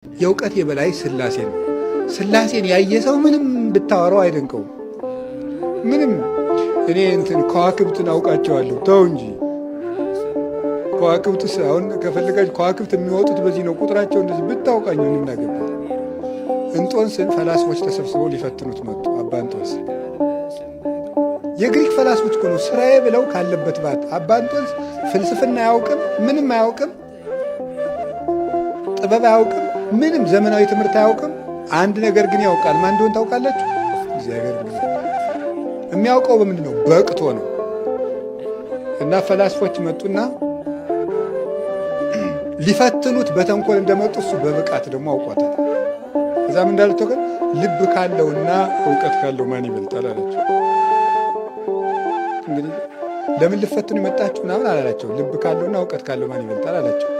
የእውቀት የበላይ ሥላሴ ነው። ሥላሴን ያየ ሰው ምንም ብታወራው አይደንቀውም። ምንም እኔ ከዋክብትን አውቃቸዋለሁ ተው እንጂ ከዋክብትስ አሁን ከፈለጋችሁ ከዋክብት የሚወጡት በዚህ ነው ቁጥራቸው እንደዚህ ብታውቃኝ ምንም ናገባ። እንጦንስን ፈላስፎች ተሰብስበው ሊፈትኑት መጡ። አባ እንጦንስ የግሪክ ፈላስፎች እኮ ነው ስራዬ ብለው ካለበት ባት አባ እንጦንስ ፍልስፍና አያውቅም፣ ምንም አያውቅም፣ ጥበብ አያውቅም፣ ምንም ዘመናዊ ትምህርት አያውቅም። አንድ ነገር ግን ያውቃል። ማን እንደሆነ ታውቃላችሁ? እግዚአብሔር የሚያውቀው በምንድን ነው? በቅቶ ነው። እና ፈላስፎች መጡና ሊፈትኑት በተንኮል እንደመጡ እሱ በብቃት ደግሞ አውቋታል። እዛም እንዳሉት ግን ልብ ካለውና እውቀት ካለው ማን ይበልጣል አላቸው። እንግዲህ ለምን ልፈትኑ የመጣችሁ ምናምን አላላቸው። ልብ ካለውና እውቀት ካለው ማን ይበልጣል አላቸው።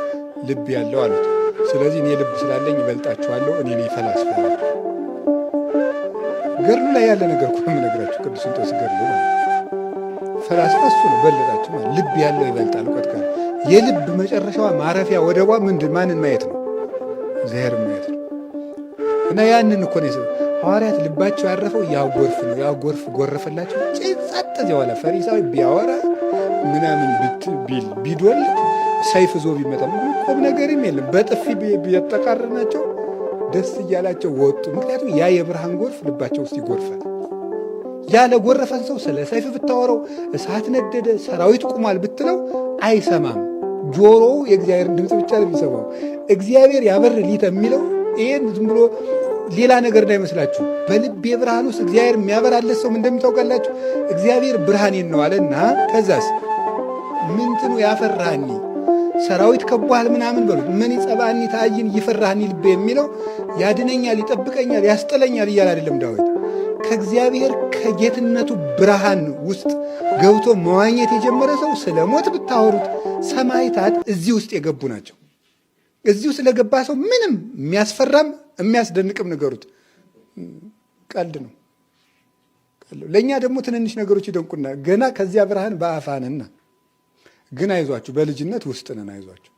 ልብ ያለው አሉት። ስለዚህ እኔ ልብ ስላለኝ ይበልጣችኋለሁ፣ እኔ ነኝ ፈላስፋ። ገድሉ ላይ ያለ ነገር እኮ ነው የምነግራችሁ። ቅዱስ እንጦንስ ገድሉ ነው። ፈላስፋ እሱ ነው፣ በለጣችሁ ማለት ልብ ያለው ይበልጣል እውቀት ካለው። የልብ መጨረሻዋ ማረፊያ ወደቧ ማንን ማየት ነው? እግዚአብሔርን ማየት ነው። እና ያንን እኮ ነው ሐዋርያት ልባቸው ያረፈው ያ ጎርፍ ነው። ያ ጎርፍ ጎረፈላቸው። ጸጥ በኋላ ፈሪሳዊ ቢያወራ ምናምን ቢዶል ሰይፍ ዞ ቢመጣ ቁም ነገርም የለም። በጥፊ ቢያጠቃርናቸው ደስ እያላቸው ወጡ። ምክንያቱም ያ የብርሃን ጎርፍ ልባቸው ውስጥ ይጎርፋል። ያለ ጎረፈን ሰው ስለ ሰይፍ ብታወረው እሳት ነደደ፣ ሰራዊት ቁሟል ብትለው አይሰማም። ጆሮው የእግዚአብሔርን ድምፅ ብቻ ነው የሚሰማው። እግዚአብሔር ያበር ሊተ የሚለው ይህን ዝም ብሎ ሌላ ነገር እንዳይመስላችሁ። በልብ የብርሃን ውስጥ እግዚአብሔር የሚያበራለት ሰው እንደምታውቃላችሁ እግዚአብሔር ብርሃኔን ነው አለና ከዛስ ምንትኑ ያፈራሃኒ ሰራዊት ከቧል ምናምን በሉት ምን ይጸባኒ ታይን ይፈራሃኒ ልቤ የሚለው ያድነኛል፣ ይጠብቀኛል፣ ያስጠለኛል እያለ አይደለም ዳዊት። ከእግዚአብሔር ከጌትነቱ ብርሃን ውስጥ ገብቶ መዋኘት የጀመረ ሰው ስለ ሞት ብታወሩት ሰማዕታት እዚህ ውስጥ የገቡ ናቸው። እዚሁ ስለገባ ሰው ምንም የሚያስፈራም የሚያስደንቅም ነገሩት ቀልድ ነው። ለእኛ ደግሞ ትንንሽ ነገሮች ይደንቁና ገና ከዚያ ብርሃን በአፋንና ግን አይዟችሁ፣ በልጅነት ውስጥ ነን፣ አይዟችሁ።